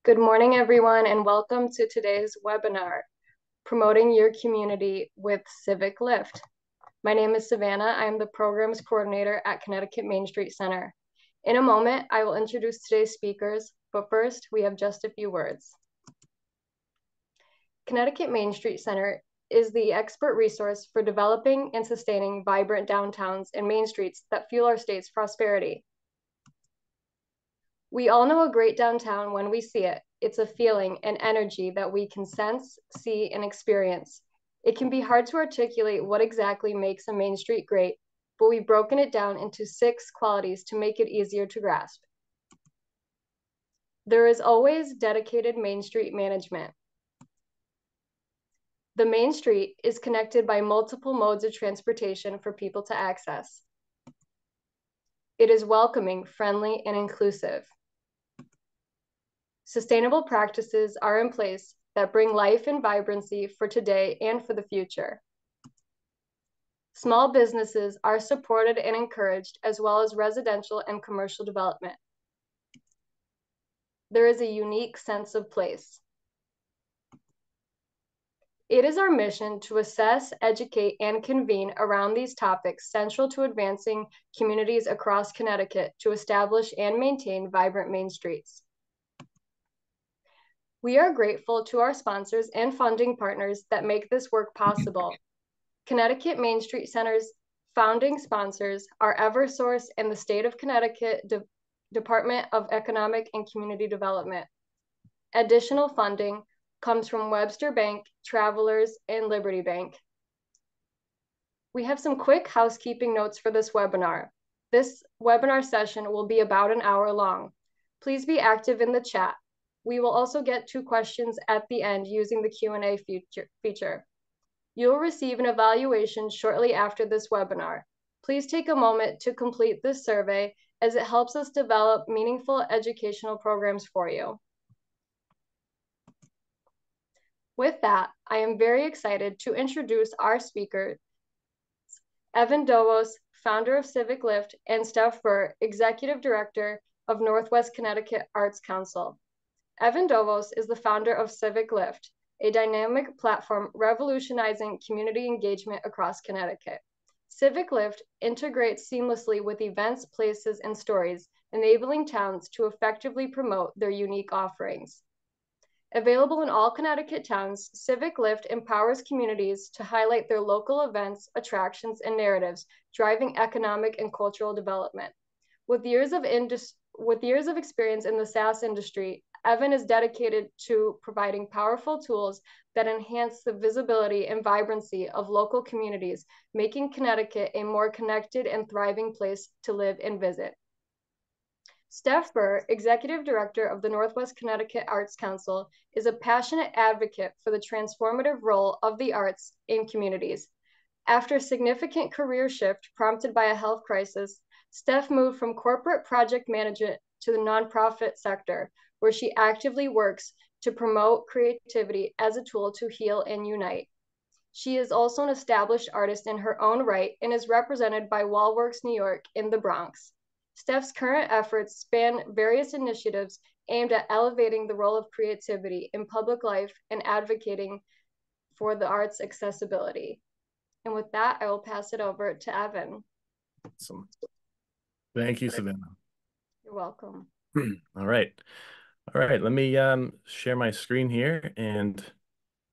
Good morning, everyone, and welcome to today's webinar, Promoting Your Community with CivicLift. My name is Savannah. I am the Programs Coordinator at Connecticut Main Street Center. In a moment, I will introduce today's speakers, but first, we have just a few words. Connecticut Main Street Center is the expert resource for developing and sustaining vibrant downtowns and main streets that fuel our state's prosperity. We all know a great downtown when we see it. It's a feeling and energy that we can sense, see, and experience. It can be hard to articulate what exactly makes a main street great, but we've broken it down into 6 qualities to make it easier to grasp. There is always dedicated Main Street management. The Main Street is connected by multiple modes of transportation for people to access. It is welcoming, friendly, and inclusive. Sustainable practices are in place that bring life and vibrancy for today and for the future. Small businesses are supported and encouraged, as well as residential and commercial development. There is a unique sense of place. It is our mission to assess, educate, and convene around these topics central to advancing communities across Connecticut to establish and maintain vibrant main streets. We are grateful to our sponsors and funding partners that make this work possible. Connecticut Main Street Center's founding sponsors are Eversource and the State of Connecticut Department of Economic and Community Development. Additional funding comes from Webster Bank, Travelers, and Liberty Bank. We have some quick housekeeping notes for this webinar. This webinar session will be about an hour long. Please be active in the chat. We will also get to questions at the end using the Q&A feature. You'll receive an evaluation shortly after this webinar. Please take a moment to complete this survey as it helps us develop meaningful educational programs for you. With that, I am very excited to introduce our speakers, Evan Dovos, founder of CivicLift, and Steph Burr, Executive Director of Northwest Connecticut Arts Council. Evan Dovos is the founder of CivicLift, a dynamic platform revolutionizing community engagement across Connecticut. CivicLift integrates seamlessly with events, places, and stories, enabling towns to effectively promote their unique offerings. Available in all Connecticut towns, CivicLift empowers communities to highlight their local events, attractions, and narratives, driving economic and cultural development. With years of experience in the SaaS industry, Evan is dedicated to providing powerful tools that enhance the visibility and vibrancy of local communities, making Connecticut a more connected and thriving place to live and visit. Steph Burr, Executive Director of the Northwest Connecticut Arts Council, is a passionate advocate for the transformative role of the arts in communities. After a significant career shift prompted by a health crisis, Steph moved from corporate project management to the nonprofit sector, where she actively works to promote creativity as a tool to heal and unite. She is also an established artist in her own right and is represented by Wallworks New York in the Bronx. Steph's current efforts span various initiatives aimed at elevating the role of creativity in public life and advocating for the arts accessibility. And with that, I will pass it over to Evan. Awesome. Thank you, Savannah. You're welcome. All right. Let me share my screen here and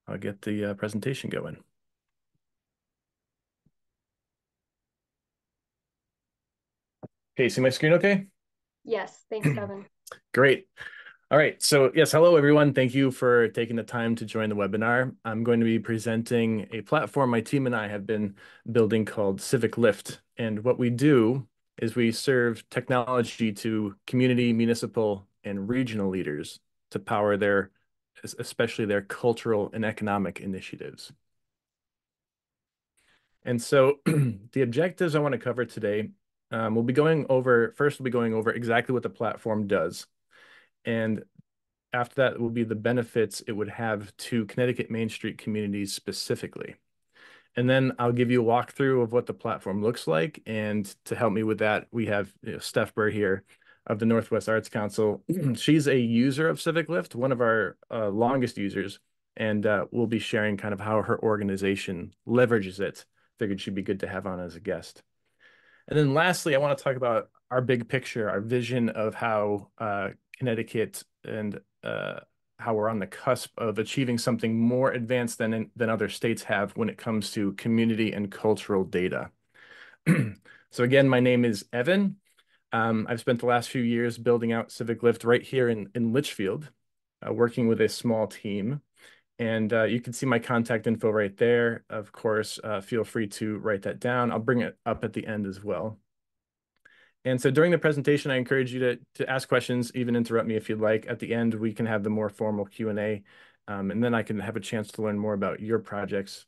I'll get the presentation going. Okay, see my screen okay? Yes, thanks, Evan. Great. All right, so yes, hello everyone. Thank you for taking the time to join the webinar. I'm going to be presenting a platform my team and I have been building called CivicLift. And what we do is we serve technology to community, municipal, and regional leaders to power their, especially their cultural and economic initiatives. And so the objectives I want to cover today, we'll be going over exactly what the platform does. And after that will be the benefits it would have to Connecticut Main Street communities specifically. And then I'll give you a walkthrough of what the platform looks like. And to help me with that, we have Steph Burr here, of the Northwest Arts Council. She's a user of CivicLift, one of our longest users, and we'll be sharing kind of how her organization leverages it. Figured she'd be good to have on as a guest. And then lastly, I want to talk about our big picture, our vision of how Connecticut and how we're on the cusp of achieving something more advanced than other states have when it comes to community and cultural data. So again, my name is Evan. I've spent the last few years building out CivicLift right here in Litchfield, working with a small team. And you can see my contact info right there. Of course, feel free to write that down. I'll bring it up at the end as well. And so during the presentation, I encourage you to ask questions, even interrupt me if you'd like. At the end, we can have the more formal Q&A, and then I can have a chance to learn more about your projects.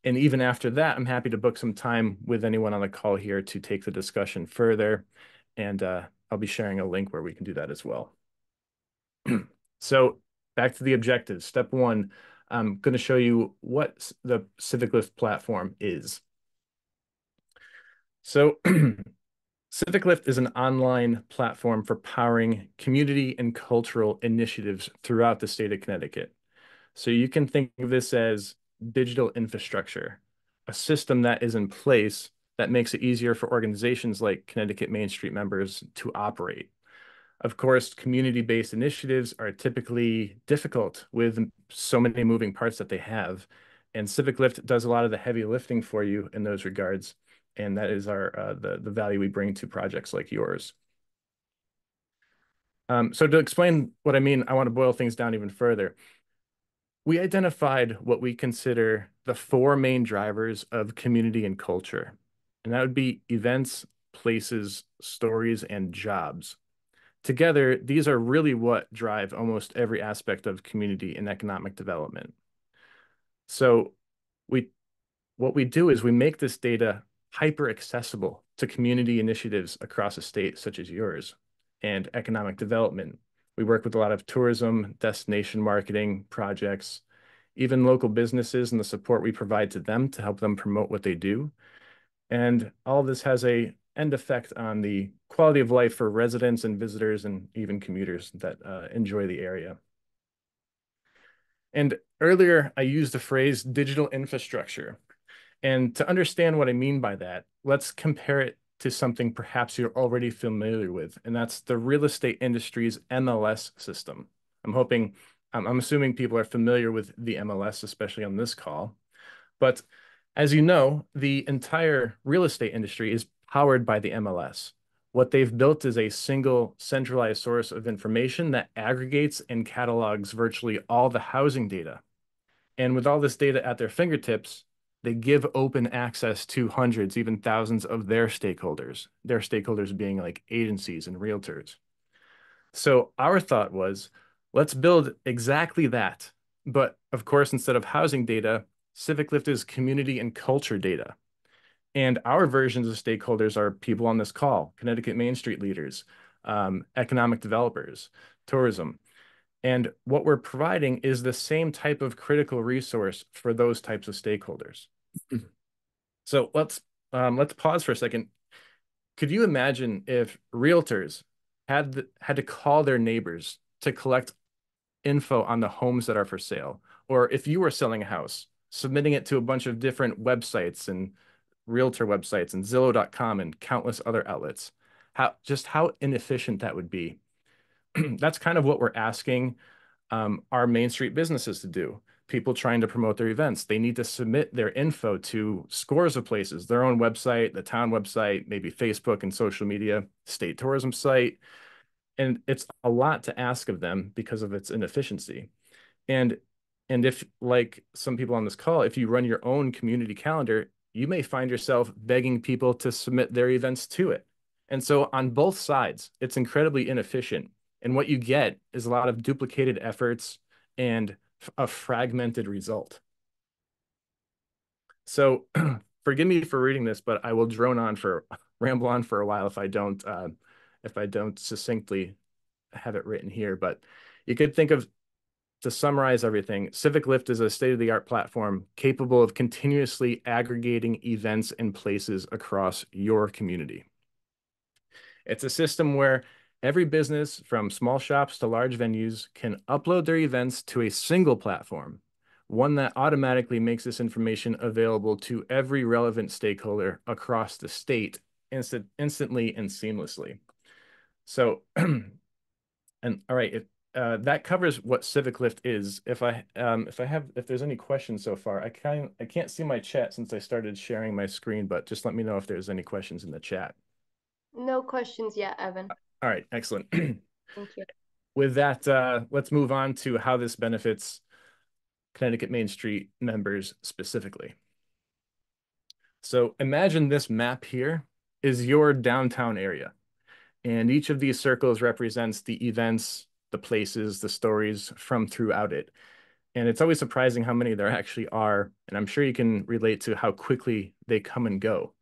And even after that, I'm happy to book some time with anyone on the call here to take the discussion further. And I'll be sharing a link where we can do that as well. So back to the objectives. Step one, I'm going to show you what the CivicLift platform is. So CivicLift is an online platform for powering community and cultural initiatives throughout the state of Connecticut. So you can think of this as digital infrastructure, a system that is in place that makes it easier for organizations like Connecticut Main Street members to operate. Of course, community-based initiatives are typically difficult with so many moving parts that they have. And CivicLift does a lot of the heavy lifting for you in those regards. And that is our the value we bring to projects like yours. So to explain what I mean, I want to boil things down even further. We identified what we consider the four main drivers of community and culture. And that would be events, places, stories, and jobs. Together, these are really what drive almost every aspect of community and economic development. So what we do is we make this data hyper accessible to community initiatives across a state such as yours and economic development. We work with a lot of tourism, destination marketing projects, even local businesses and the support we provide to them to help them promote what they do. And all of this has a end effect on the quality of life for residents and visitors and even commuters that enjoy the area. And earlier, I used the phrase digital infrastructure. And to understand what I mean by that, let's compare it to something perhaps you're already familiar with, and that's the real estate industry's MLS system. I'm assuming people are familiar with the MLS, especially on this call. But as you know, the entire real estate industry is powered by the MLS. What they've built is a single centralized source of information that aggregates and catalogs virtually all the housing data. And with all this data at their fingertips, they give open access to hundreds, even thousands of their stakeholders being like agencies and realtors. So our thought was, let's build exactly that. But of course, instead of housing data, CivicLift is community and culture data. And our versions of stakeholders are people on this call, Connecticut Main Street leaders, economic developers, tourism. And what we're providing is the same type of critical resource for those types of stakeholders. So let's pause for a second. Could you imagine if realtors had to call their neighbors to collect info on the homes that are for sale, or if you were selling a house, submitting it to a bunch of different websites and realtor websites and Zillow.com and countless other outlets, how inefficient that would be. That's kind of what we're asking our Main Street businesses to do. People trying to promote their events, they need to submit their info to scores of places, their own website, the town website, maybe Facebook and social media, state tourism site. And it's a lot to ask of them because of its inefficiency. And if, like some people on this call, if you run your own community calendar, you may find yourself begging people to submit their events to it. And so on both sides, it's incredibly inefficient. And what you get is a lot of duplicated efforts and a fragmented result. So forgive me for reading this, but I will ramble on for a while if I don't succinctly have it written here. But you could think of, to summarize everything, CivicLift is a state-of-the-art platform capable of continuously aggregating events and places across your community. It's a system where Every business, from small shops to large venues, can upload their events to a single platform, one that automatically makes this information available to every relevant stakeholder across the state instantly and seamlessly. So, and all right, that covers what CivicLift is. If there's any questions so far, I can't see my chat since I started sharing my screen, but just let me know if there's any questions in the chat. No questions yet, Evan. All right, excellent. Thank you. With that, let's move on to how this benefits Connecticut Main Street members specifically. So imagine this map here is your downtown area. And each of these circles represents the events, the places, the stories from throughout it. And it's always surprising how many there actually are. And I'm sure you can relate to how quickly they come and go.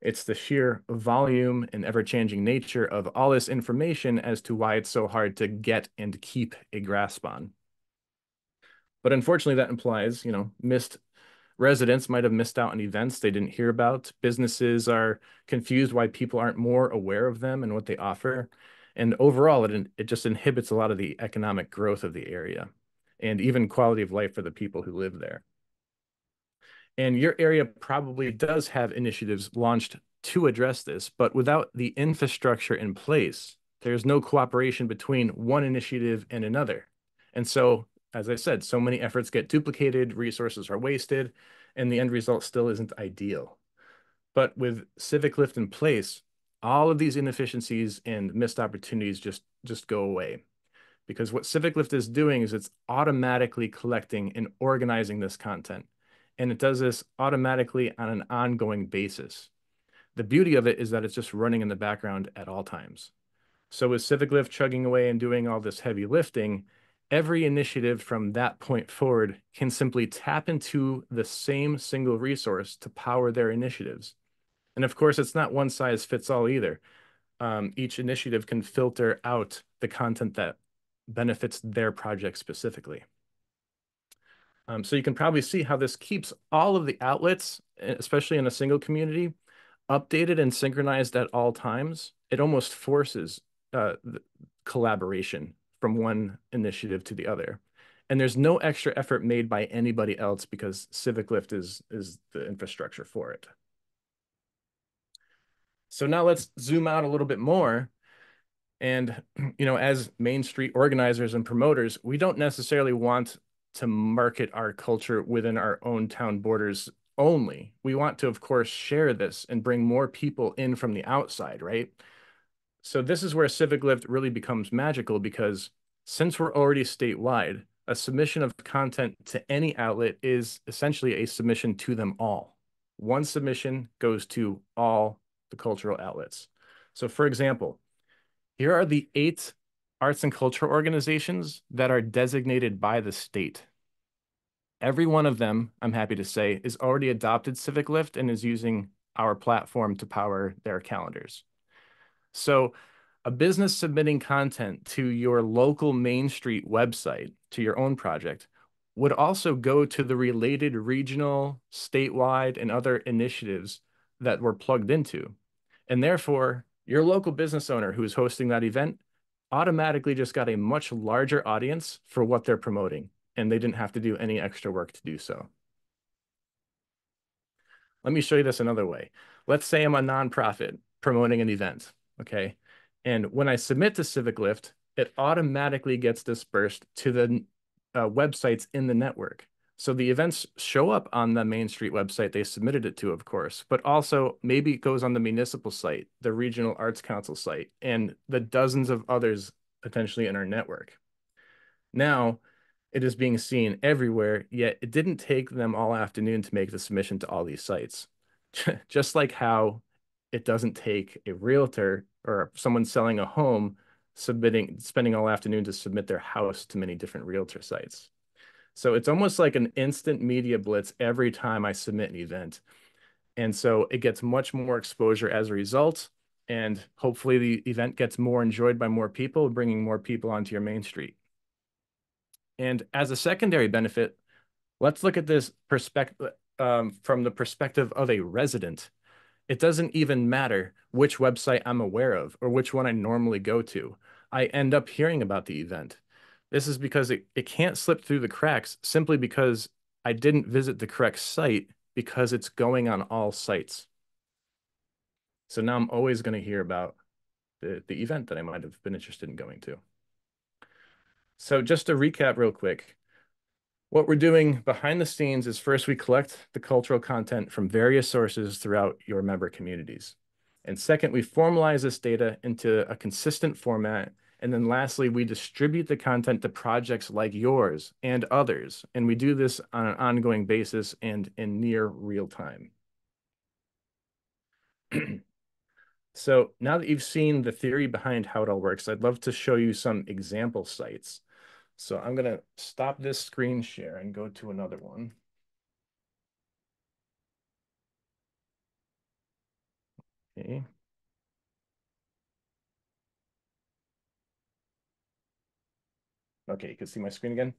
It's the sheer volume and ever-changing nature of all this information as to why it's so hard to get and keep a grasp on. But unfortunately, that implies, missed residents might have missed out on events they didn't hear about. Businesses are confused why people aren't more aware of them and what they offer. And overall, it just inhibits a lot of the economic growth of the area and even quality of life for the people who live there. And your area probably does have initiatives launched to address this, but without the infrastructure in place, there's no cooperation between one initiative and another. And so, as I said, so many efforts get duplicated, resources are wasted, and the end result still isn't ideal. But with CivicLift in place, all of these inefficiencies and missed opportunities just go away. Because what CivicLift is doing is it's automatically collecting and organizing this content. And it does this automatically on an ongoing basis. The beauty of it is that it's just running in the background at all times. So with CivicLift chugging away and doing all this heavy lifting, every initiative from that point forward can simply tap into the same single resource to power their initiatives. And of course, it's not one size fits all either. Each initiative can filter out the content that benefits their project specifically. So you can probably see how this keeps all of the outlets, especially in a single community, updated and synchronized at all times. It almost forces the collaboration from one initiative to the other. And there's no extra effort made by anybody else because CivicLift is the infrastructure for it. So now let's zoom out a little bit more. And, as Main Street organizers and promoters, we don't necessarily want to market our culture within our own town borders only. We want to, of course, share this and bring more people in from the outside, right? So this is where CivicLift really becomes magical because since we're already statewide, a submission of content to any outlet is essentially a submission to them all. One submission goes to all the cultural outlets. So for example, here are the 8 arts and culture organizations that are designated by the state. Every one of them, I'm happy to say, is already adopted CivicLift and is using our platform to power their calendars. So a business submitting content to your local Main Street website, to your own project, would also go to the related regional, statewide, and other initiatives that we're plugged into. And therefore, your local business owner who is hosting that event automatically just got a much larger audience for what they're promoting, and they didn't have to do any extra work to do so. Let me show you this another way. Let's say I'm a nonprofit promoting an event, okay? And when I submit to CivicLift, it automatically gets dispersed to the websites in the network. So the events show up on the Main Street website they submitted it to, of course, but also maybe it goes on the municipal site, the Regional Arts Council site, and the dozens of others potentially in our network. Now, it is being seen everywhere, yet it didn't take them all afternoon to make the submission to all these sites. Just like how it doesn't take a realtor or someone selling a home spending all afternoon to submit their house to many different realtor sites. So it's almost like an instant media blitz every time I submit an event. And so it gets much more exposure as a result. And hopefully the event gets more enjoyed by more people, bringing more people onto your Main Street. And as a secondary benefit, let's look at this perspective from the perspective of a resident. it doesn't even matter which website I'm aware of or which one I normally go to. I end up hearing about the event. This is because it can't slip through the cracks simply because I didn't visit the correct site because it's going on all sites. So now I'm always going to hear about the event that I might have been interested in going to. So just to recap real quick, what we're doing behind the scenes is first we collect the cultural content from various sources throughout your member communities. And second, we formalize this data into a consistent format. And then lastly, we distribute the content to projects like yours and others. And we do this on an ongoing basis and in near real time. So now that you've seen the theory behind how it all works, I'd love to show you some example sites. So I'm going to stop this screen share and go to another one. Okay. Okay, you can see my screen again.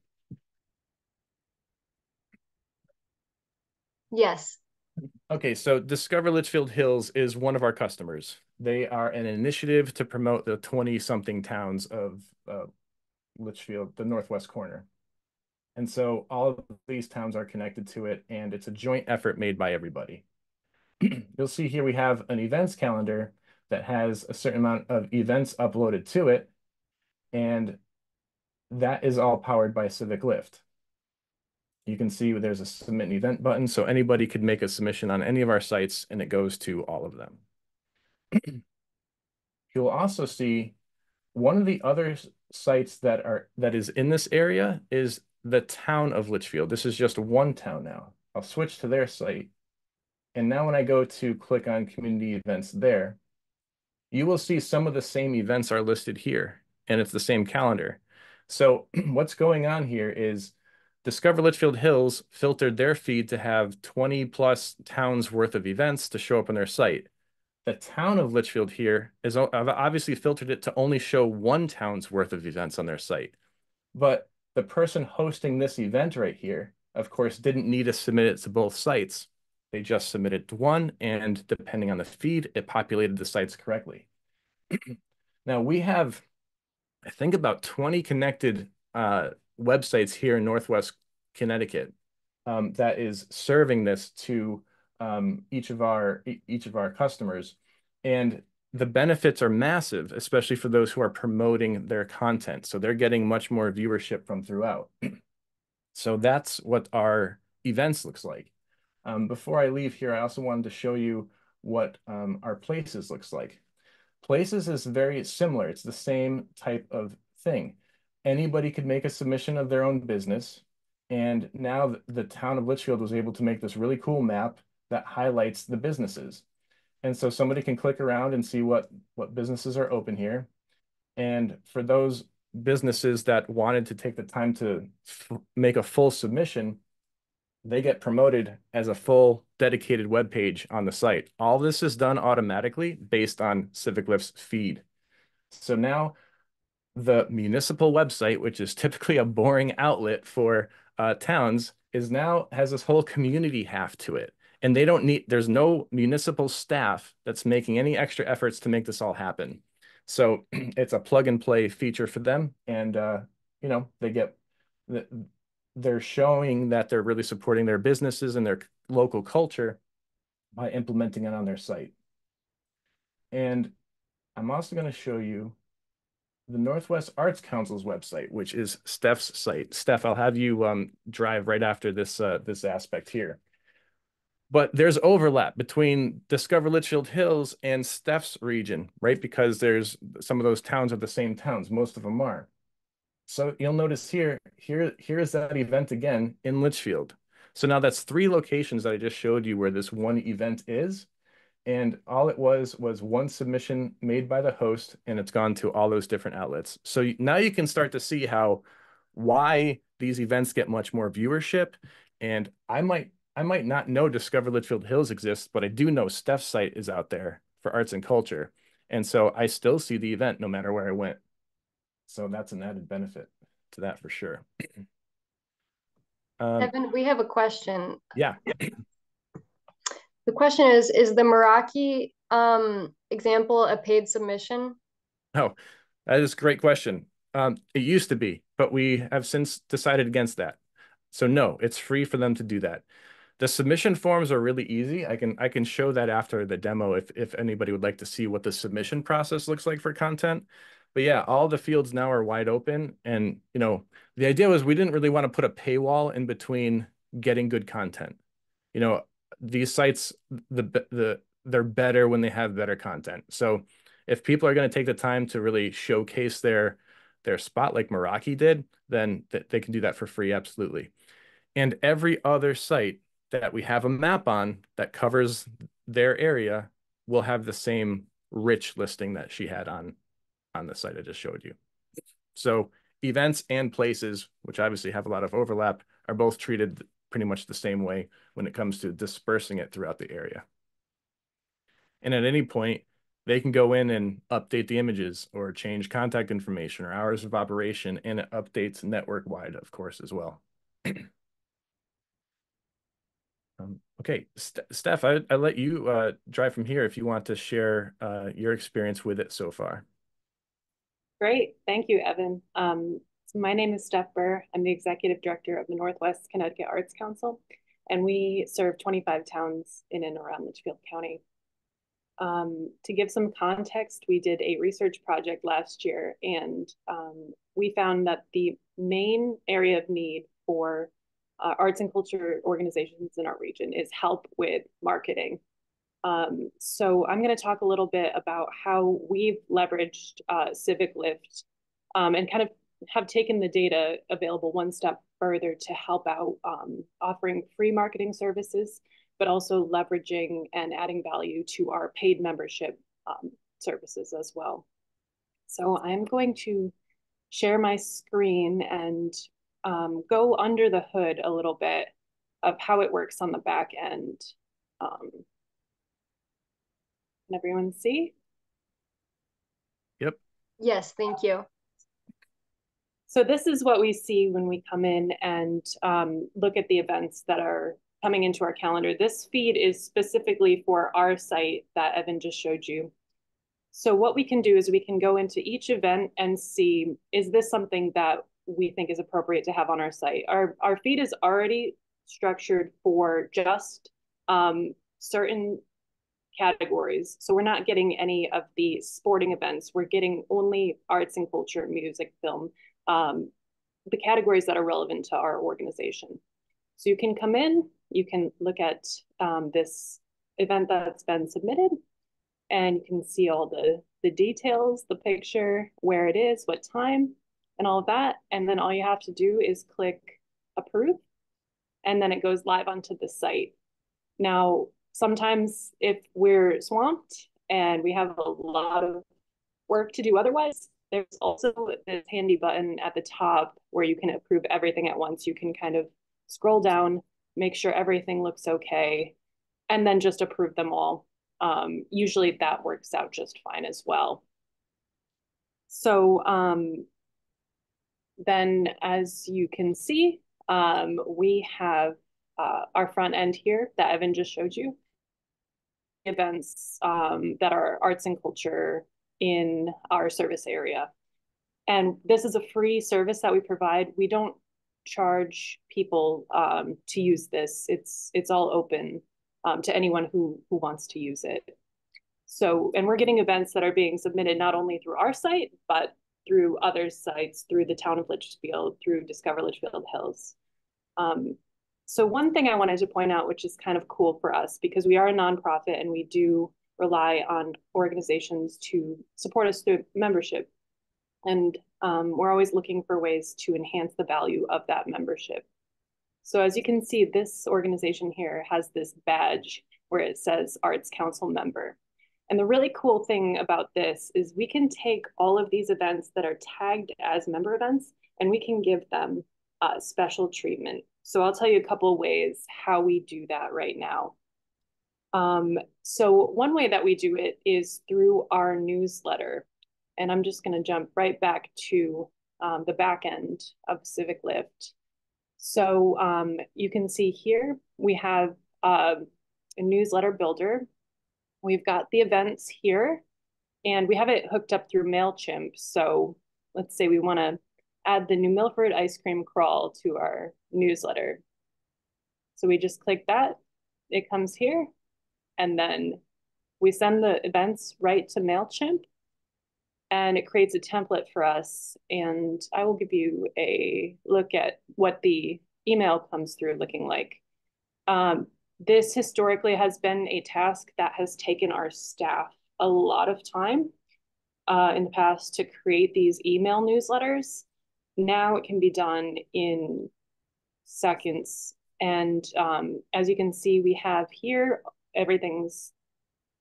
Yes. Okay, so Discover Litchfield Hills is one of our customers. They are an initiative to promote the 20-something towns of Litchfield, the northwest corner. And so all of these towns are connected to it, and it's a joint effort made by everybody. You'll see here we have an events calendar that has a certain amount of events uploaded to it, and that is all powered by CivicLift. You can see there's a submit an event button, so anybody could make a submission on any of our sites, and it goes to all of them. You'll also see one of the other sites that is in this area is the town of Litchfield. This is just one town now. I'll switch to their site. And now when I go to click on community events there, you will see some of the same events are listed here, and it's the same calendar. So what's going on here is Discover Litchfield Hills filtered their feed to have 20 plus towns worth of events to show up on their site. The town of Litchfield here is obviously filtered it to only show one town's worth of events on their site. But the person hosting this event right here, of course, didn't need to submit it to both sites. They just submitted to one, and depending on the feed, it populated the sites correctly. Now we have, I think, about 20 connected websites here in Northwest Connecticut that is serving this to each of our customers, and the benefits are massive, especially for those who are promoting their content. So they're getting much more viewership from throughout. So that's what our events looks like. Before I leave here, I also wanted to show you what our places looks like. Places is very similar. It's the same type of thing. Anybody could make a submission of their own business. And now the town of Litchfield was able to make this really cool map that highlights the businesses. And so somebody can click around and see what businesses are open here. And for those businesses that wanted to take the time to make a full submission, they get promoted as a full dedicated web page on the site. All this is done automatically based on CivicLift's feed. So now the municipal website, which is typically a boring outlet for towns, has this whole community half to it. And there's no municipal staff that's making any extra efforts to make this all happen. So it's a plug and play feature for them. And, they're showing that they're really supporting their businesses and their local culture by implementing it on their site. And I'm also going to show you the Northwest Arts Council's website, which is Steph's site. Steph, I'll have you drive right after this aspect here. But there's overlap between Discover Litchfield Hills and Steph's region, right? Because there's some of those towns are the same towns. Most of them are. So you'll notice here is that event again in Litchfield. So now that's 3 locations that I just showed you where this one event is. And all it was one submission made by the host, and it's gone to all those different outlets. So now you can start to see why these events get much more viewership. And I might not know Discover Litchfield Hills exists, but I do know Steph's site is out there for arts and culture. And so I still see the event no matter where I went. So that's an added benefit to that for sure. Evan, we have a question. Yeah. The question is the Meraki example a paid submission? Oh, that is a great question. It used to be, but we have since decided against that. So no, it's free for them to do that. The submission forms are really easy. I can show that after the demo if anybody would like to see what the submission process looks like for content. But yeah, all the fields now are wide open. And the idea was we didn't really want to put a paywall in between getting good content. You know, these sites, they're better when they have better content. So if people are going to take the time to really showcase their spot like Meraki did, then they can do that for free, absolutely. And every other site that we have a map on that covers their area will have the same rich listing that she had on the site I just showed you. So events and places, which obviously have a lot of overlap, are both treated pretty much the same way when it comes to dispersing it throughout the area. And at any point, they can go in and update the images or change contact information or hours of operation, and it updates network wide, of course, as well. Okay, Steph, I let you drive from here if you want to share your experience with it so far. Great. Thank you, Evan. So my name is Steph Burr. I'm the Executive Director of the Northwest Connecticut Arts Council, and we serve 25 towns in and around Litchfield County. To give some context, we did a research project last year, and we found that the main area of need for arts and culture organizations in our region is help with marketing. So I'm going to talk a little bit about how we've leveraged CivicLift and kind of have taken the data available one step further to help out offering free marketing services, but also leveraging and adding value to our paid membership services as well. So I'm going to share my screen and go under the hood a little bit of how it works on the back end. Can everyone see? Yep. Yes, thank you. So this is what we see when we come in and look at the events that are coming into our calendar. This feed is specifically for our site that Evan just showed you. So what we can do is we can go into each event and see, is this something that we think is appropriate to have on our site? Our feed is already structured for just certain categories. So we're not getting any of the sporting events. We're getting only arts and culture, music, film, the categories that are relevant to our organization. So you can come in, you can look at this event that's been submitted, and you can see all the details, the picture, where it is, what time, and all of that. And then all you have to do is click approve, and then it goes live onto the site. Now, sometimes if we're swamped and we have a lot of work to do otherwise, there's also this handy button at the top where you can approve everything at once. You can kind of scroll down, make sure everything looks okay, and then just approve them all. Usually that works out just fine as well. So then as you can see, we have our front end here that Evan just showed you. Events that are arts and culture in our service area. And this is a free service that we provide. We don't charge people to use this. It's all open to anyone who wants to use it. So, and we're getting events that are being submitted not only through our site, but through other sites, through the town of Litchfield, through Discover Litchfield Hills. So one thing I wanted to point out, which is kind of cool for us, because we are a nonprofit and we do rely on organizations to support us through membership. And we're always looking for ways to enhance the value of that membership. So as you can see, this organization here has this badge where it says Arts Council member. And the really cool thing about this is we can take all of these events that are tagged as member events and we can give them special treatment. So I'll tell you a couple of ways how we do that right now. So one way that we do it is through our newsletter. And I'm just going to jump right back to the back end of CivicLift. So you can see here we have newsletter builder. We've got the events here, and we have it hooked up through MailChimp. So let's say we want to add the New Milford ice cream crawl to our newsletter. So we just click that, it comes here, and then we send the events right to MailChimp, and it creates a template for us. And I will give you a look at what the email comes through looking like. This historically has been a task that has taken our staff a lot of time in the past to create these email newsletters. Now it can be done in seconds. And as you can see, we have here, everything's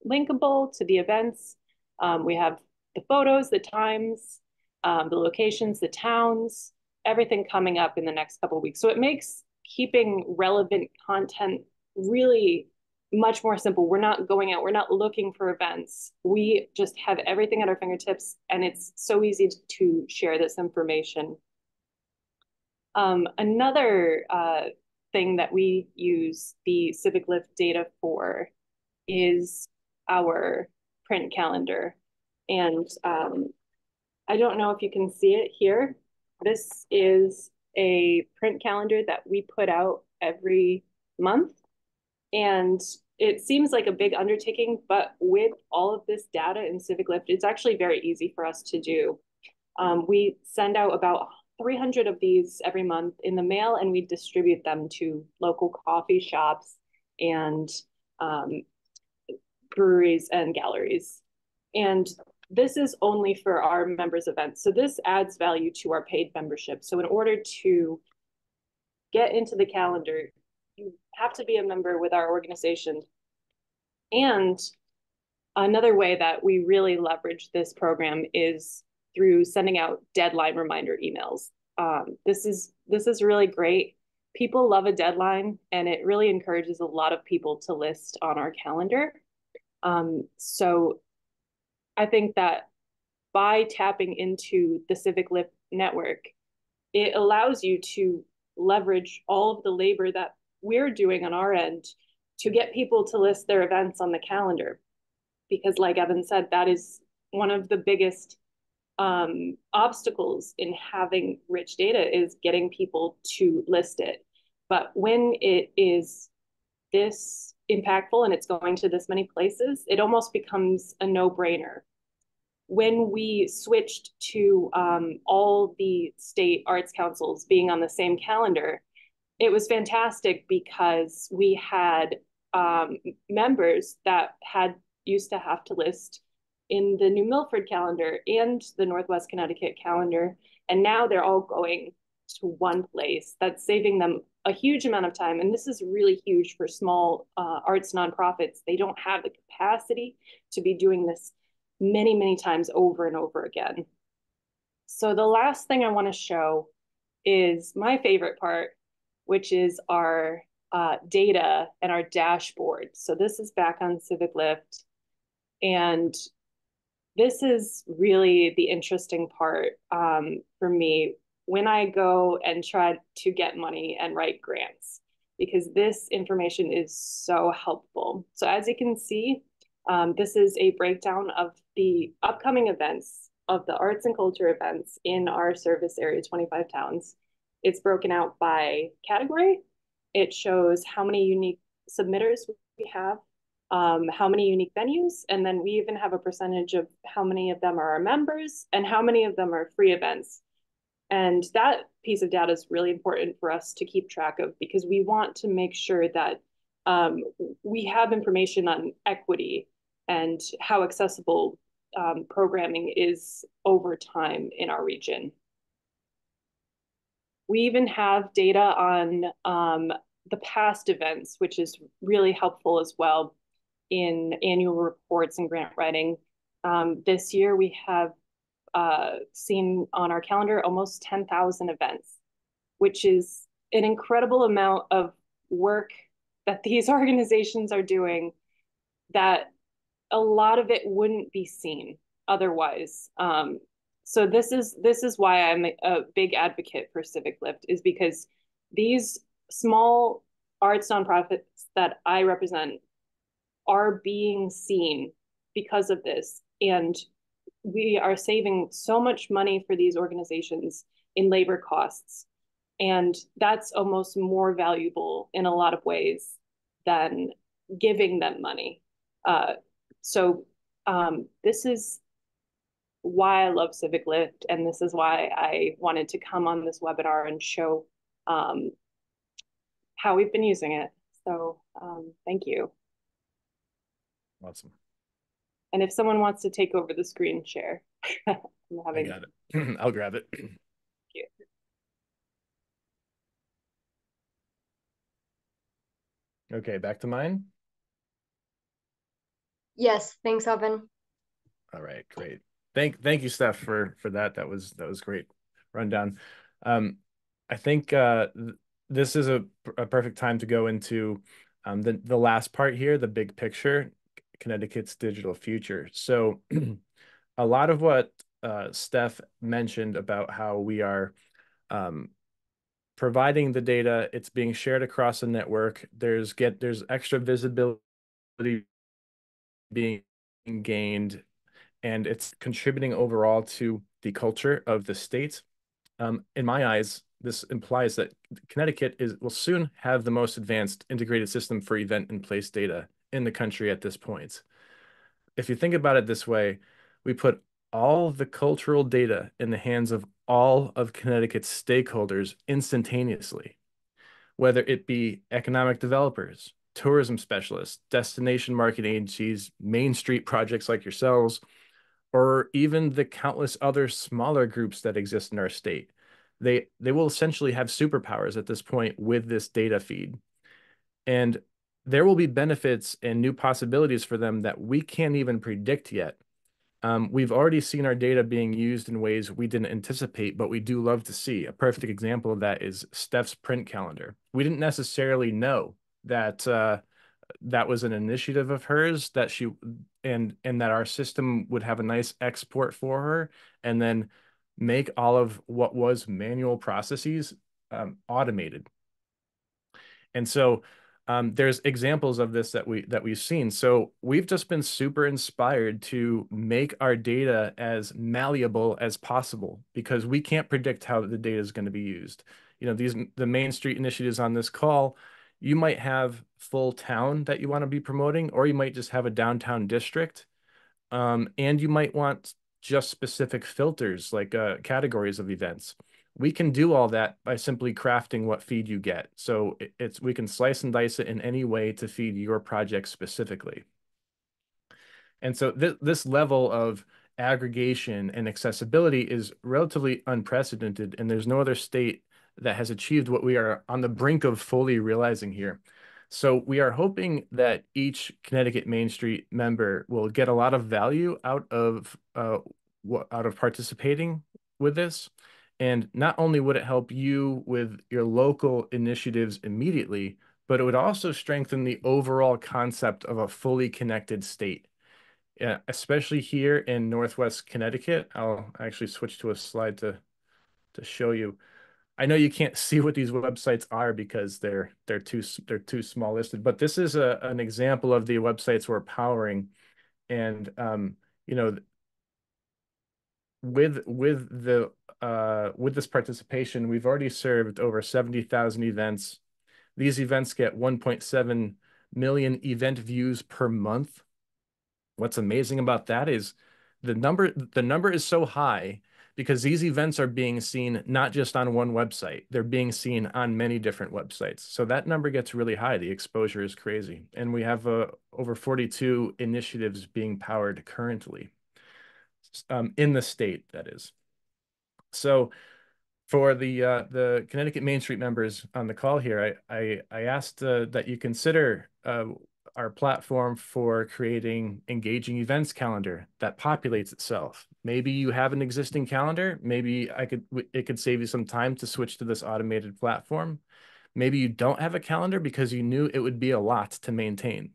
linkable to the events. We have the photos, the times, the locations, the towns, everything coming up in the next couple of weeks. So it makes keeping relevant content really much more simple. We're not going out, we're not looking for events. We just have everything at our fingertips, and it's so easy to share this information. Another thing that we use the CivicLift data for is our print calendar. And I don't know if you can see it here. This is a print calendar that we put out every month. And it seems like a big undertaking, but with all of this data in CivicLift, it's actually very easy for us to do. We send out about 300 of these every month in the mail, and we distribute them to local coffee shops and breweries and galleries. And this is only for our members' events. So this adds value to our paid membership. So in order to get into the calendar, you have to be a member with our organization. And another way that we really leverage this program is through sending out deadline reminder emails. This is really great. People love a deadline, and it really encourages a lot of people to list on our calendar. So I think that by tapping into the CivicLift network, it allows you to leverage all of the labor that we're doing on our end to get people to list their events on the calendar. Because like Evan said, that is one of the biggest obstacles in having rich data is getting people to list it. But when it is this impactful and it's going to this many places, it almost becomes a no-brainer. When we switched to all the state arts councils being on the same calendar, it was fantastic because we had members that used to have to list in the New Milford calendar and the Northwest Connecticut calendar, and now they're all going to one place. That's saving them a huge amount of time, and this is really huge for small arts nonprofits. They don't have the capacity to be doing this many, many times over and over again. So the last thing I want to show is my favorite part, which is our data and our dashboard. So this is back on CivicLift, and this is really the interesting part for me when I go and try to get money and write grants, because this information is so helpful. So as you can see, this is a breakdown of the upcoming events of the arts and culture events in our service area, 25 towns. It's broken out by category. It shows how many unique submitters we have, how many unique venues, and then we even have a percentage of how many of them are our members and how many of them are free events. And that piece of data is really important for us to keep track of, because we want to make sure that we have information on equity and how accessible programming is over time in our region. We even have data on the past events, which is really helpful as well in annual reports and grant writing. This year we have seen on our calendar almost 10,000 events, which is an incredible amount of work that these organizations are doing that a lot of it wouldn't be seen otherwise. So this is why I'm a big advocate for CivicLift, is because these small arts nonprofits that I represent are being seen because of this. And we are saving so much money for these organizations in labor costs. And that's almost more valuable in a lot of ways than giving them money. So this is why I love CivicLift, and this is why I wanted to come on this webinar and show um, how we've been using it. So thank you. Awesome. And if someone wants to take over the screen share, I'm I got it. I'll grab it. Thank you. Okay, back to mine. Yes, thanks, Evan. All right, great. Thank you, Steph, for that. That was great rundown. I think this is a perfect time to go into the last part here, the big picture, Connecticut's digital future. So a lot of what Steph mentioned about how we are providing the data, it's being shared across the network. There's extra visibility being gained, and it's contributing overall to the culture of the state. In my eyes, this implies that Connecticut will soon have the most advanced integrated system for event and place data in the country at this point. If you think about it this way, we put all the cultural data in the hands of all of Connecticut's stakeholders instantaneously, whether it be economic developers, tourism specialists, destination marketing agencies, Main Street projects like yourselves, or even the countless other smaller groups that exist in our state. They will essentially have superpowers at this point with this data feed. And there will be benefits and new possibilities for them that we can't even predict yet. We've already seen our data being used in ways we didn't anticipate, but we do love to see. A perfect example of that is Steph's print calendar. We didn't necessarily know that that was an initiative of hers, that she and that our system would have a nice export for her, and then make all of what was manual processes automated. And so there's examples of this that we've seen. So we've just been super inspired to make our data as malleable as possible, because we can't predict how the data is going to be used. You know, the Main Street initiatives on this call, you might have full town that you want to be promoting, or you might just have a downtown district. And you might want just specific filters, like categories of events. We can do all that by simply crafting what feed you get. So we can slice and dice it in any way to feed your project specifically. And so this level of aggregation and accessibility is relatively unprecedented, and there's no other state that has achieved what we are on the brink of fully realizing here. So we are hoping that each Connecticut Main Street member will get a lot of value out of participating with this. And not only would it help you with your local initiatives immediately, but it would also strengthen the overall concept of a fully connected state. Yeah, especially here in Northwest Connecticut. I'll actually switch to a slide to show you. I know you can't see what these websites are because they're too small listed, but this is an example of the websites we're powering. And you know, with this participation, we've already served over 70,000 events. These events get 1.7 million event views per month. What's amazing about that is the number is so high because these events are being seen not just on one website, they're being seen on many different websites. So that number gets really high. The exposure is crazy. And we have over 42 initiatives being powered currently in the state, that is. So for the Connecticut Main Street members on the call here, I asked that you consider our platform for creating engaging events calendar that populates itself. Maybe you have an existing calendar. Maybe it could save you some time to switch to this automated platform. Maybe you don't have a calendar because you knew it would be a lot to maintain.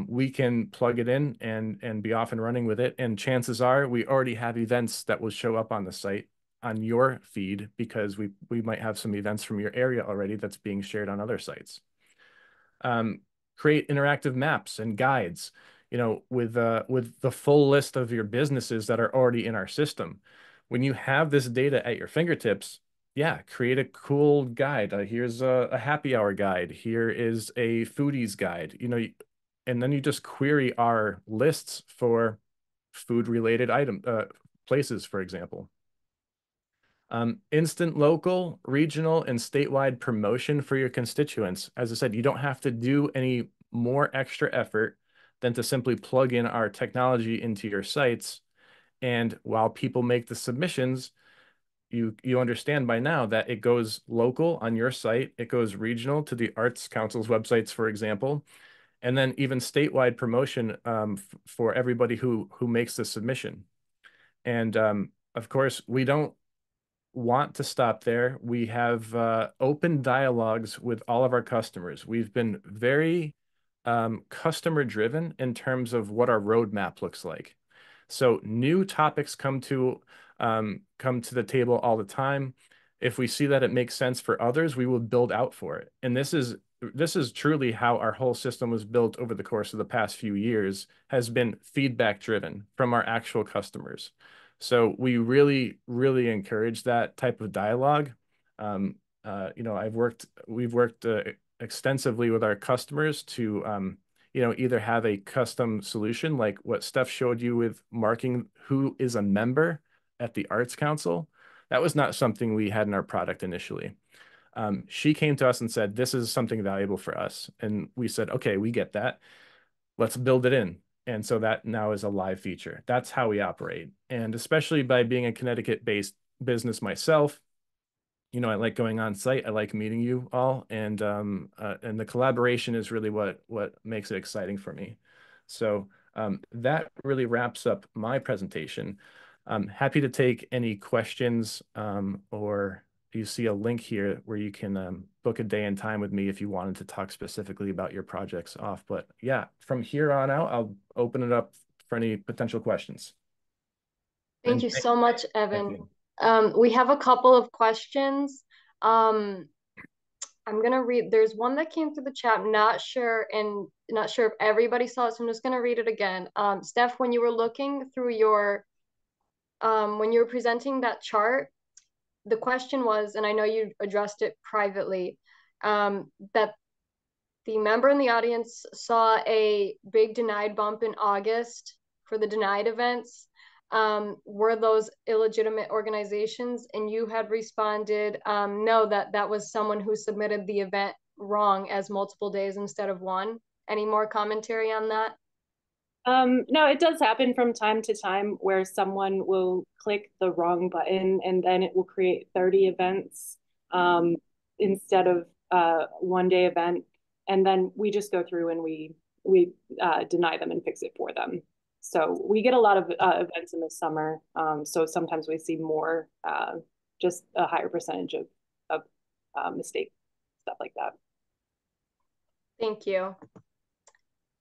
We can plug it in and be off and running with it. And chances are we already have events that will show up on the site on your feed, because we might have some events from your area already that's being shared on other sites. create interactive maps and guides, with the full list of your businesses that are already in our system. When you have this data at your fingertips, yeah, create a cool guide. Here's a happy hour guide. Here is a foodies guide, and then you just query our lists for food related places, for example. Instant local, regional, and statewide promotion for your constituents. As I said, you don't have to do any more extra effort than to simply plug in our technology into your sites. And while people make the submissions, you understand by now that it goes local on your site, it goes regional to the Arts Council's websites, for example, and then even statewide promotion for everybody who makes the submission. And of course, we don't want to stop there. We have open dialogues with all of our customers. We've been very customer driven in terms of what our roadmap looks like. So new topics come to the table all the time. If we see that it makes sense for others, we will build out for it. And this is truly how our whole system was built over the course of the past few years, has been feedback driven from our actual customers. So we really, really encourage that type of dialogue. We've worked extensively with our customers to, either have a custom solution like what Steph showed you with marking who is a member at the Arts Council. That was not something we had in our product initially. She came to us and said, this is something valuable for us. And we said, okay, we get that. Let's build it in. And so that now is a live feature. That's how we operate. And especially by being a Connecticut-based business myself, I like going on site. I like meeting you all, and the collaboration is really what makes it exciting for me. So that really wraps up my presentation. I'm happy to take any questions, or you see a link here where you can book a day and time with me if you wanted to talk specifically about your projects off. But yeah, from here on out, I'll open it up for any potential questions. Thank you so much, Evan. We have a couple of questions. I'm gonna read. There's one that came through the chat. Not sure if everybody saw it, so I'm just gonna read it again. Steph, when you were looking through when you were presenting that chart, the question was, and I know you addressed it privately, that the member in the audience saw a big denied bump in August for the denied events. Were those illegitimate organizations? And you had responded, no, that was someone who submitted the event wrong as multiple days instead of one. Any more commentary on that? No, it does happen from time to time where someone will click the wrong button and then it will create 30 events instead of one day event. And then we just go through and we deny them and fix it for them. So we get a lot of events in the summer. So sometimes we see more, just a higher percentage of mistake, stuff like that. Thank you.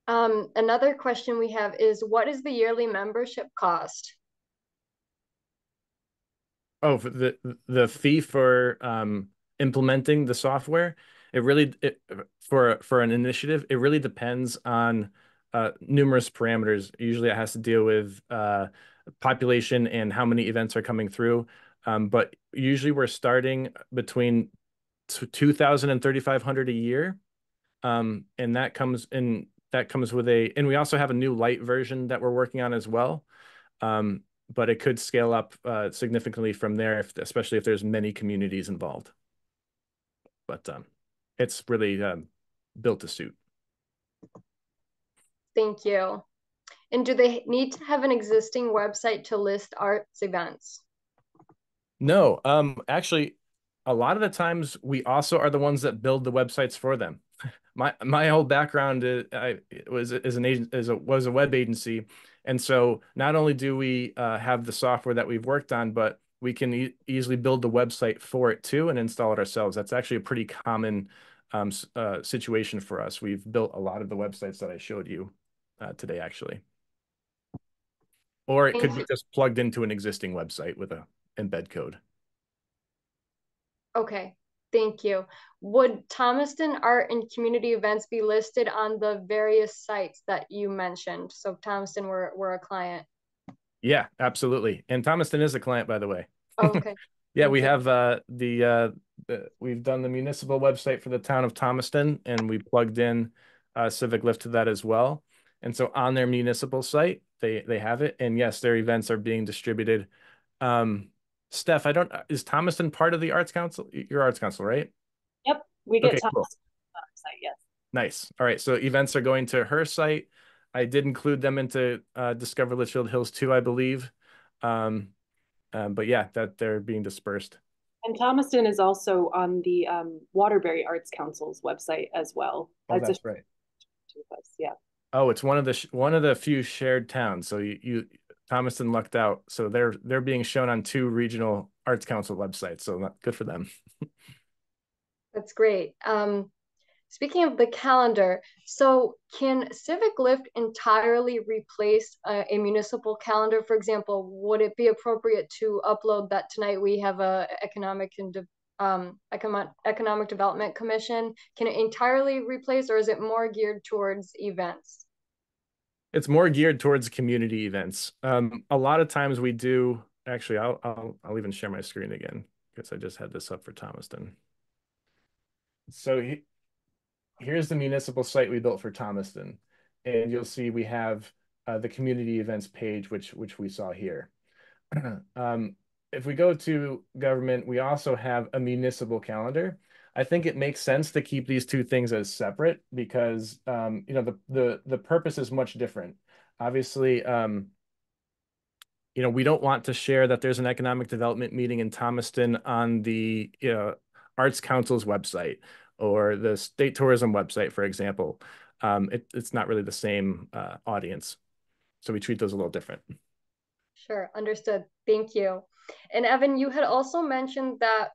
Another question we have is, what is the yearly membership cost? Oh, for the fee for implementing the software, for an initiative, it really depends on numerous parameters. Usually it has to deal with population and how many events are coming through. But usually we're starting between 2,000 and 3,500 a year. And that comes with and we also have a new light version that we're working on as well. But it could scale up significantly from there, especially if there's many communities involved. But it's really built to suit. Thank you. And do they need to have an existing website to list arts events? No, actually, a lot of the times we also are the ones that build the websites for them. My whole background was a web agency, and so not only do we have the software that we've worked on, but we can easily build the website for it too and install it ourselves. That's actually a pretty common situation for us. We've built a lot of the websites that I showed you today, actually. Or it could be just plugged into an existing website with a embed code. Okay, Thank you. Would Thomaston art and community events be listed on the various sites that you mentioned? So Thomaston, we're a client. Yeah, absolutely. And Thomaston is a client, by the way. Oh, okay. Yeah, Thank we you. have we've done the municipal website for the town of Thomaston, and we plugged in CivicLift to that as well. And so on their municipal site, they have it. And yes, their events are being distributed. Steph, I don't, is Thomaston part of the Arts Council? Your Arts Council, right? Yep, we get Okay, tons cool. on our site, yes. Nice. All right. So events are going to her site. I did include them into Discover Litchfield Hills too, I believe. But yeah, that they're being dispersed. And Thomaston is also on the Waterbury Arts Council's website as well. Oh, As a that's right. with us, yeah. Oh, it's one of the few shared towns. So you Thomaston lucked out. So they're being shown on two regional arts council websites. So good for them. That's great. Speaking of the calendar, so can CivicLift entirely replace a municipal calendar? For example, would it be appropriate to upload that tonight we have a economic development commission? Can it entirely replace, or is it more geared towards events? It's more geared towards community events. A lot of times we do. Actually, I'll even share my screen again because I just had this up for Thomaston. So here's the municipal site we built for Thomaston, and you'll see we have the community events page, which we saw here. If we go to government, we also have a municipal calendar. I think it makes sense to keep these two things as separate because you know the purpose is much different. Obviously, you know, we don't want to share that there's an economic development meeting in Thomaston on the Arts Council's website or the state tourism website, for example. It's not really the same audience. So we treat those a little different. Sure, understood. Thank you. And Evan, you had also mentioned that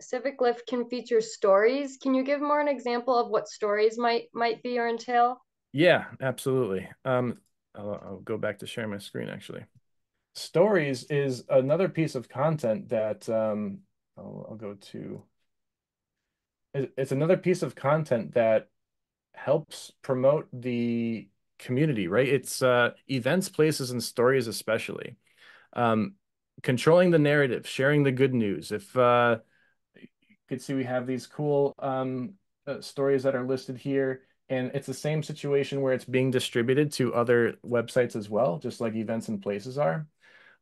CivicLift can feature stories. Can you give more an example of what stories might be or entail? Yeah, absolutely. I'll go back to sharing my screen actually. Stories is another piece of content that I'll go to. It's another piece of content that helps promote the community, right? It's events, places, and stories especially. Um, Controlling the narrative, sharing the good news. If you could see, we have these cool stories that are listed here, and it's the same situation where it's being distributed to other websites as well, just like events and places are.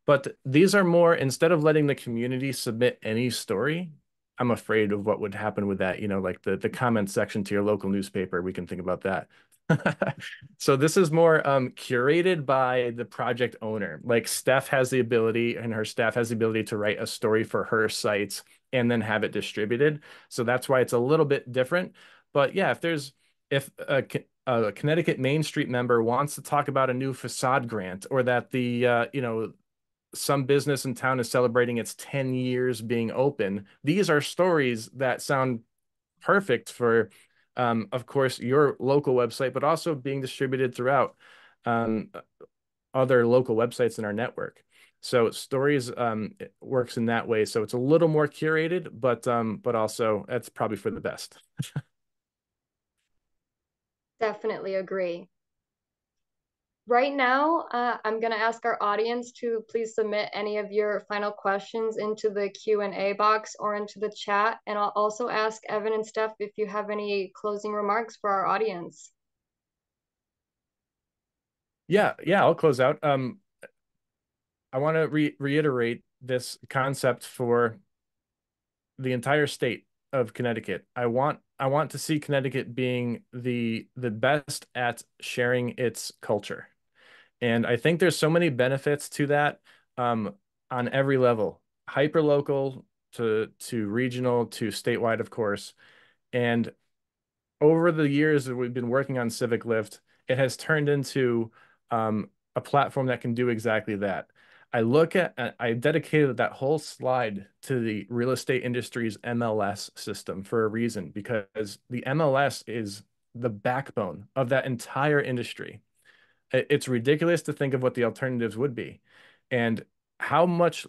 But these are more, instead of letting the community submit any story, I'm afraid of what would happen with that, you know, like the comment section to your local newspaper, we can think about that. So this is more curated by the project owner. Like Steph has the ability and her staff has the ability to write a story for her sites and then have it distributed. So that's why it's a little bit different. But yeah, if a Connecticut Main Street member wants to talk about a new facade grant or that the you know, some business in town is celebrating its 10 years being open. These are stories that sound perfect for, of course, your local website, but also being distributed throughout um, other local websites in our network. So stories it works in that way. So it's a little more curated, but also that's probably for the best. Definitely agree. Right now, I'm going to ask our audience to please submit any of your final questions into the Q&A box or into the chat. And I'll also ask Evan and Steph if you have any closing remarks for our audience. Yeah, I'll close out. I want to reiterate this concept for the entire state of Connecticut. I want to see Connecticut being the best at sharing its culture. And I think there's so many benefits to that on every level, hyper local to regional to statewide, of course. And over the years that we've been working on CivicLift, it has turned into a platform that can do exactly that. I dedicated that whole slide to the real estate industry's MLS system for a reason, because the MLS is the backbone of that entire industry. It's ridiculous to think of what the alternatives would be and how much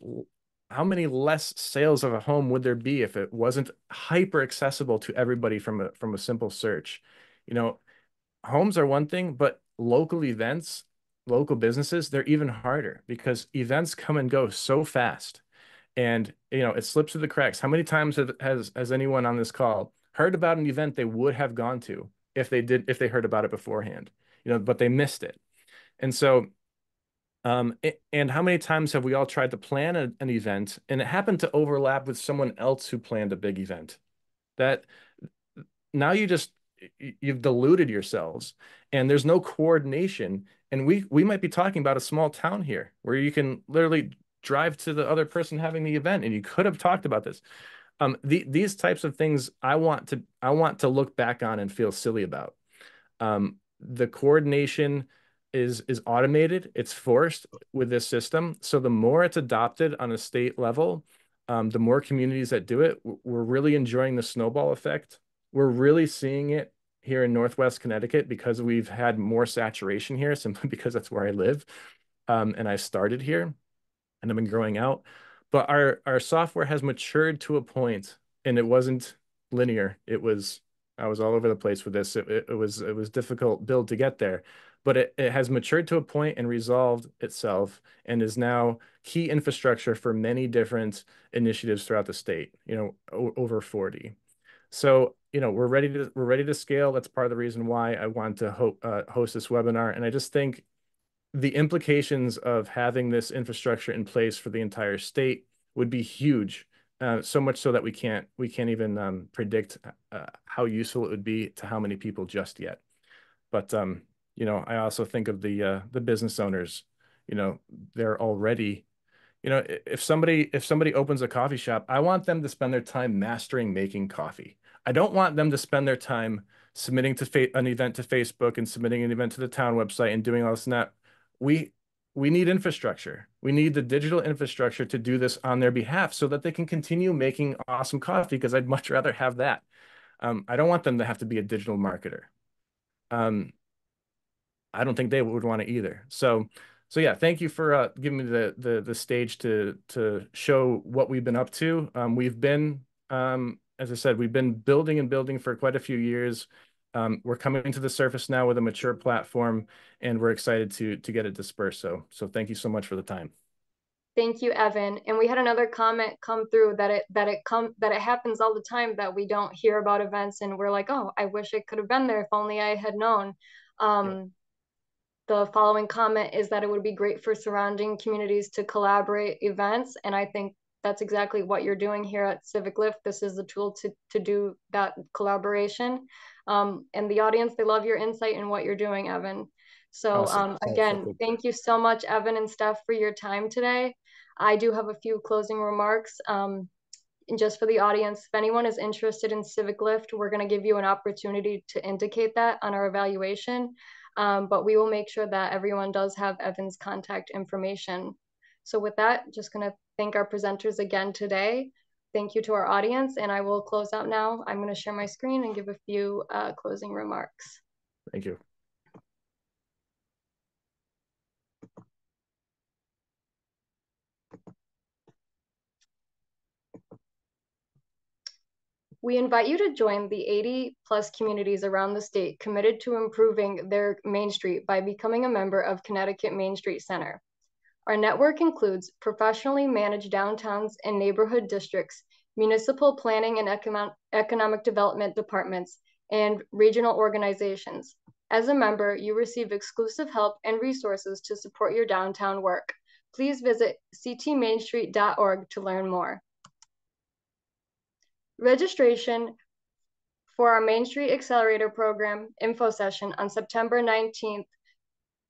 how many less sales of a home would there be if it wasn't hyper accessible to everybody from a simple search? You know, homes are one thing, but local events, local businesses, they're even harder because events come and go so fast. And it slips through the cracks. How many times has anyone on this call heard about an event they would have gone to if they heard about it beforehand? But they missed it. And so and how many times have we all tried to plan an event and it happened to overlap with someone else who planned a big event? That now you've diluted yourselves and there's no coordination. And we might be talking about a small town here where you can literally drive to the other person having the event and you could have talked about this. These types of things I want to look back on and feel silly about. The coordination is automated, it's forced with this system. So the more it's adopted on a state level, the more communities that do it, we're really enjoying the snowball effect. We're really seeing it here in Northwest Connecticut because we've had more saturation here simply because that's where I live. And I started here and I've been growing out. But our software has matured to a point, and it wasn't linear. I was all over the place with this. It was difficult build to get there, but it has matured to a point and resolved itself and is now key infrastructure for many different initiatives throughout the state, over 40. So, we're ready to scale. That's part of the reason why I want to host this webinar. And I just think the implications of having this infrastructure in place for the entire state would be huge. So much so that we can't even predict how useful it would be to how many people just yet. But I also think of the business owners. They're already, if somebody opens a coffee shop, I want them to spend their time mastering making coffee. I don't want them to spend their time submitting to an event to Facebook and submitting an event to the town website and doing all this and that. We need infrastructure. We need the digital infrastructure to do this on their behalf so that they can continue making awesome coffee, because I'd much rather have that. I don't want them to have to be a digital marketer. I don't think they would want to either. So yeah, thank you for giving me the stage to show what we've been up to. We've been, as I said, we've been building and building for quite a few years. We're coming to the surface now with a mature platform, and we're excited to get it dispersed. So thank you so much for the time. Thank you, Evan. And we had another comment come through that it happens all the time that we don't hear about events, and we're like, oh, I wish I could have been there if only I had known. Yeah. The following comment is that it would be great for surrounding communities to collaborate events, and I think that's exactly what you're doing here at CivicLift. This is the tool to do that collaboration. And the audience, they love your insight in what you're doing, Evan. So awesome. Again, thank you so much, Evan and Steph, for your time today. I do have a few closing remarks. And just for the audience, if anyone is interested in CivicLift, we're going to give you an opportunity to indicate that on our evaluation. But we will make sure that everyone does have Evan's contact information. So with that, just going to thank our presenters again today. Thank you to our audience, and I will close out now. I'm going to share my screen and give a few closing remarks. Thank you. We invite you to join the 80+ communities around the state committed to improving their Main Street by becoming a member of Connecticut Main Street Center. Our network includes professionally managed downtowns and neighborhood districts, municipal planning and economic development departments, and regional organizations. As a member, you receive exclusive help and resources to support your downtown work. Please visit ctmainstreet.org to learn more. Registration for our Main Street Accelerator Program info session on September 19th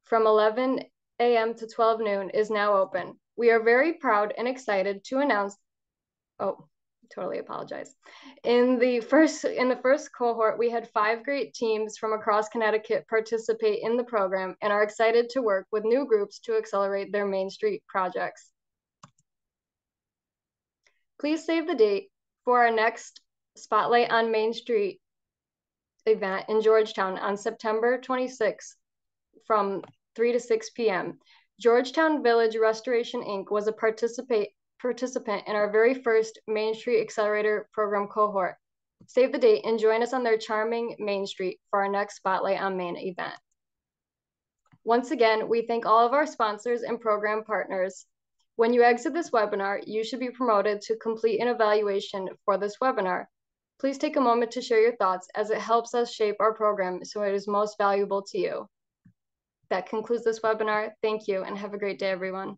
from 11 a.m. to 12 noon is now open. We are very proud and excited to announce, totally apologize. In the first cohort, we had 5 great teams from across Connecticut participate in the program and are excited to work with new groups to accelerate their Main Street projects. Please save the date for our next Spotlight on Main Street event in Georgetown on September 26th from 3 to 6 p.m. Georgetown Village Restoration Inc. was a participant in our very first Main Street Accelerator Program cohort. Save the date and join us on their charming Main Street for our next Spotlight on Main event. Once again, we thank all of our sponsors and program partners. When you exit this webinar, you should be promoted to complete an evaluation for this webinar. Please take a moment to share your thoughts as it helps us shape our program so it is most valuable to you. That concludes this webinar. Thank you and have a great day, everyone.